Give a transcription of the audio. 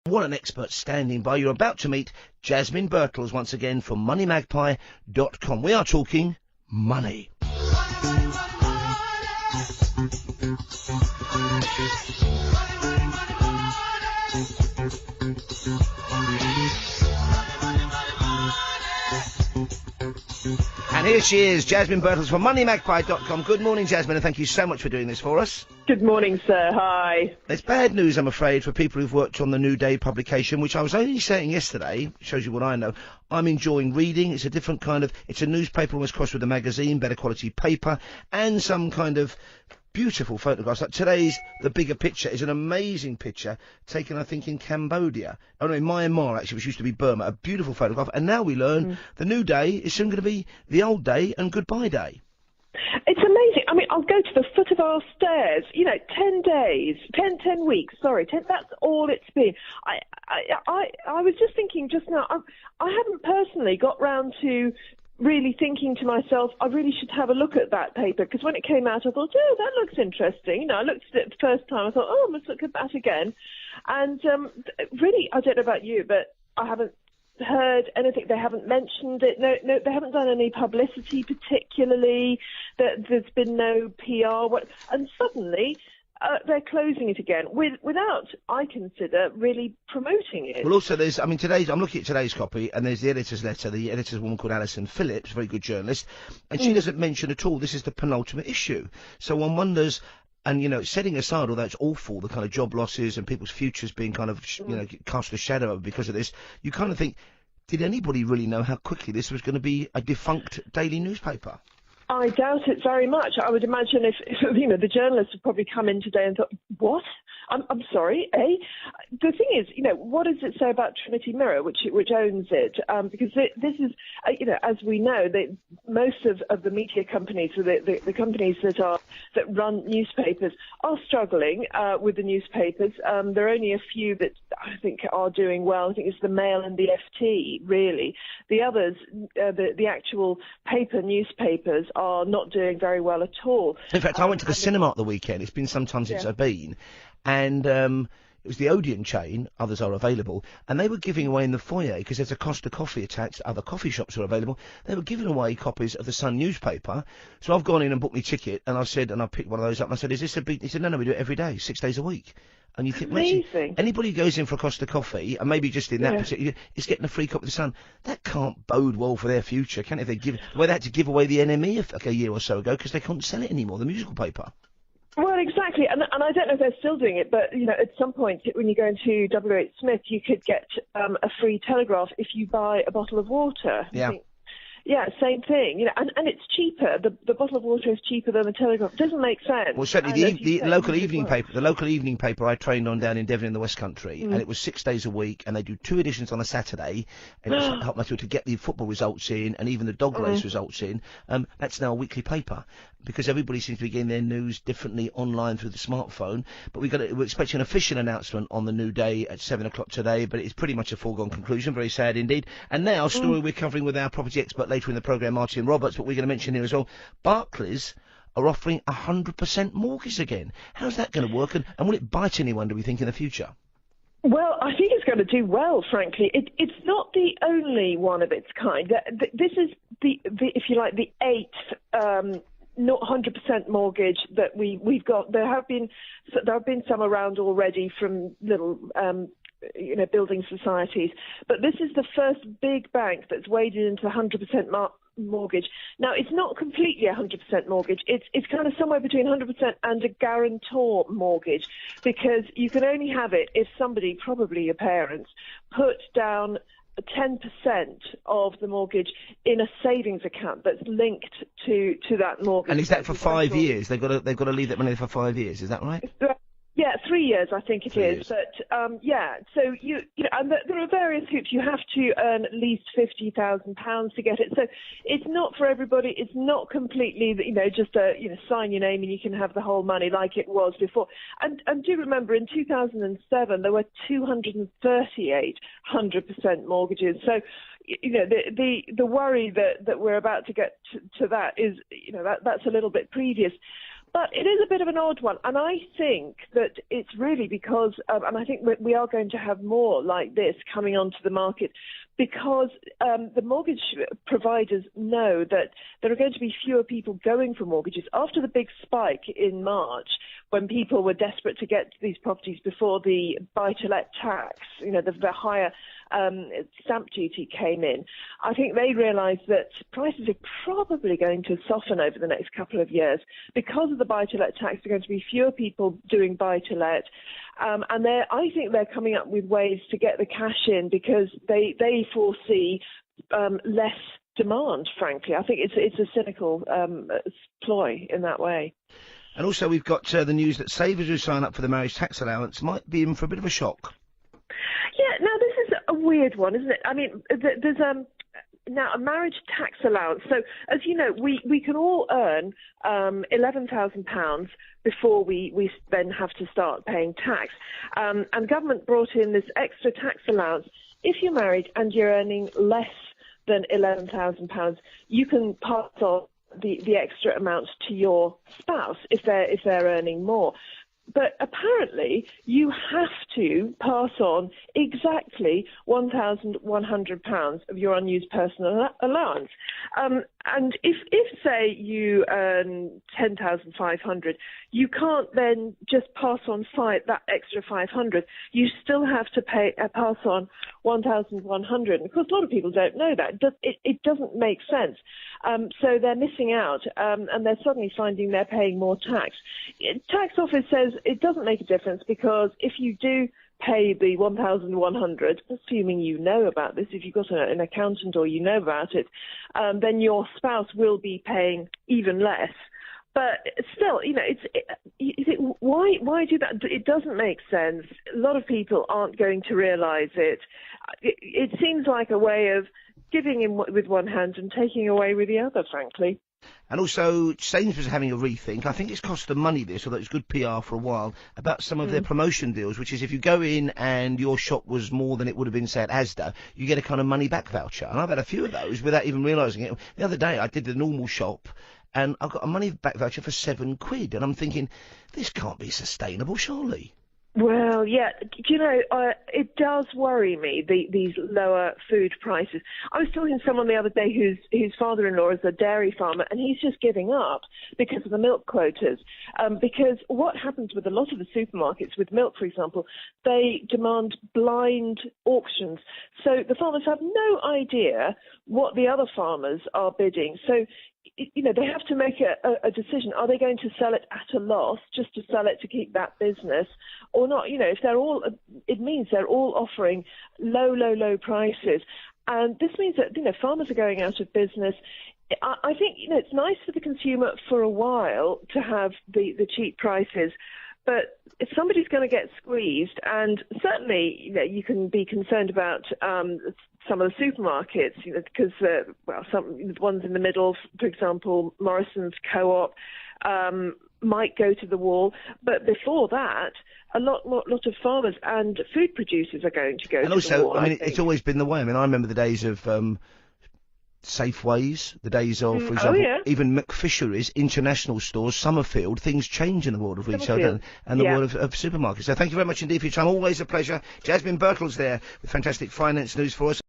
What an expert standing by. You're about to meet Jasmine Birtles once again from moneymagpie.com. We are talking money. And here she is, Jasmine Birtles from moneymagpie.com. Good morning, Jasmine, and thank you so much for doing this for us. Good morning, sir. Hi. There's bad news, I'm afraid, for people who've worked on the New Day publication, which I was only saying yesterday, shows you what I know. I'm enjoying reading. It's a different kind of, it's a newspaper almost crossed with a magazine, better quality paper, and some kind of beautiful photographs. Like today's The Bigger Picture is an amazing picture taken, I think, in Cambodia. Oh no, in Myanmar, actually, which used to be Burma. A beautiful photograph. And now we learn the New Day is soon going to be the old day and goodbye day. It's amazing. I mean, I'll go to the foot of our stairs. 10 days, 10 weeks. Sorry, that's all it's been. I was just thinking just now. I haven't personally got round to really thinking to myself, I really should have a look at that paper, because when it came out, I thought, oh, that looks interesting. I looked at it the first time. I thought, oh, I must look at that again. And really, I don't know about you, but I haven't heard anything. They haven't mentioned it. No, they haven't done any publicity particularly. There's been no PR. And suddenly they're closing it again without, I consider, really promoting it. Well, also I'm looking at today's copy, and there's the editor's letter. The editor's a woman called Alison Phillips, a very good journalist, and she doesn't mention at all this is the penultimate issue. So one wonders. And, setting aside all that's awful, the kind of job losses and people's futures being kind of, cast a shadow over because of this, you kind of think, did anybody really know how quickly this was going to be a defunct daily newspaper? I doubt it very much. I would imagine if the journalists would probably come in today and thought, what? I'm sorry, eh? The thing is, what does it say about Trinity Mirror, which owns it? Because this is, as we know, most of the media companies, the companies that run newspapers, are struggling with the newspapers. There are only a few that I think are doing well. I think it's the Mail and the FT, really. The others, the actual paper newspapers, are not doing very well at all. In fact, I went to the cinema at the weekend. It's been some time since I've been. And it was the Odeon chain, others are available, and they were giving away in the foyer, because there's a Costa coffee attached, other coffee shops are available, they were giving away copies of the Sun newspaper. So I've gone in and booked my ticket, and I picked one of those up, and I said, is this a big... He said, no, we do it every day, 6 days a week. And you think, amazing. Anybody who goes in for a Costa coffee, and maybe just in that particular, is getting a free copy of the Sun. That can't bode well for their future, can it? If the way they had to give away the NME a year or so ago, because they couldn't sell it anymore, the musical paper. Well, exactly, and I don't know if they're still doing it, but at some point when you go into WH Smith, you could get a free Telegraph if you buy a bottle of water. Yeah. Yeah, same thing. And it's cheaper. The bottle of water is cheaper than the Telegraph. It doesn't make sense. Well, certainly the local evening paper. The local evening paper I trained on down in Devon in the West Country, and it was 6 days a week, and they do 2 editions on a Saturday, and it helped me to get the football results in, and even the dog race results in. That's now a weekly paper, because everybody seems to be getting their news differently online through the smartphone. But we're expecting an official announcement on the New Day at 7 o'clock today, but it's pretty much a foregone conclusion. Very sad indeed. And now, a story we're covering with our property expert later in the programme, Martin Roberts, but we're going to mention here as well, Barclays are offering 100% mortgage again. How's that going to work, and will it bite anyone, do we think, in the future? Well, I think it's going to do well, frankly. It's not the only one of its kind. This is the if you like, the eighth not 100% mortgage that we've got. There have been some around already from little building societies, but this is the first big bank that's waded into 100% mortgage. Now, it's not completely 100% mortgage. It's kind of somewhere between 100% and a guarantor mortgage, because you can only have it if somebody, probably your parents, put down 10% of the mortgage in a savings account that's linked to that mortgage. And is that for 5 years? They've got to leave that money for 5 years. Is that right? Yeah, 3 years, I think it 3 is. years. But so and there are various hoops. You have to earn at least £50,000 to get it. So it's not for everybody. It's not completely, just sign your name and you can have the whole money like it was before. And do remember, in 2007 there were 238 100% mortgages. So the worry that we're about to get to that is, that's a little bit previous. But it is a bit of an odd one, and I think that it's really because, and I think we are going to have more like this coming onto the market, because the mortgage providers know that there are going to be fewer people going for mortgages. After the big spike in March, when people were desperate to get these properties before the buy-to-let tax, the higher stamp duty came in, I think they realised that prices are probably going to soften over the next couple of years. Because of the buy-to-let tax, there are going to be fewer people doing buy-to-let. And I think they're coming up with ways to get the cash in because they foresee less demand, frankly. I think it's a cynical ploy in that way. And also we've got the news that savers who sign up for the marriage tax allowance might be in for a bit of a shock. Yeah, now this is a weird one, isn't it? I mean, there's now a marriage tax allowance. So, as you know, we can all earn £11,000 before we then have to start paying tax. And government brought in this extra tax allowance. If you're married and you're earning less than £11,000, you can pass on the extra amount to your spouse if they're earning more. But apparently, you have to pass on exactly £1,100 of your unused personal allowance. And if say you earn $10,500, you can't then just pass on that extra $500. You still have to pass on $1,100. And of course, a lot of people don't know that. It doesn't make sense. So they're missing out, and they're suddenly finding they're paying more tax. Tax office says it doesn't make a difference because if you do pay the $1,100, assuming you know about this, if you've got an accountant or you know about it, then your spouse will be paying even less. But still, you think, why do that? It doesn't make sense. A lot of people aren't going to realise it. It seems like a way of giving in with one hand and taking away with the other, frankly. And also, Sainsbury's are having a rethink. I think it's cost them money, this, although it's good PR for a while, about some of their promotion deals, which is if you go in and your shop was more than it would have been, say, at Asda, you get a kind of money-back voucher. And I've had a few of those without even realising it. The other day, I did the normal shop, and I got a money-back voucher for £7. And I'm thinking, this can't be sustainable, surely. Well, yeah, it does worry me, these lower food prices. I was talking to someone the other day whose father-in-law is a dairy farmer, and he's just giving up because of the milk quotas. Because what happens with a lot of the supermarkets, with milk, for example, they demand blind auctions. So the farmers have no idea what the other farmers are bidding. So they have to make a decision. Are they going to sell it at a loss just to sell it to keep that business or not? If it means they're all offering low prices. And this means that, farmers are going out of business. I think, it's nice for the consumer for a while to have the cheap prices. But if somebody's going to get squeezed, and certainly, you can be concerned about some of the supermarkets, because some ones in the middle, for example, Morrison's Co-op, might go to the wall. But before that, a lot of farmers and food producers are going to go to the wall. And also, it's always been the way. I mean, I remember the days of Safeways, the days of, for example, even McFisheries, international stores, Summerfield. Things change in the world of retail and the world of supermarkets. So thank you very much indeed for your time. Always a pleasure. Jasmine Birtles there with fantastic finance news for us.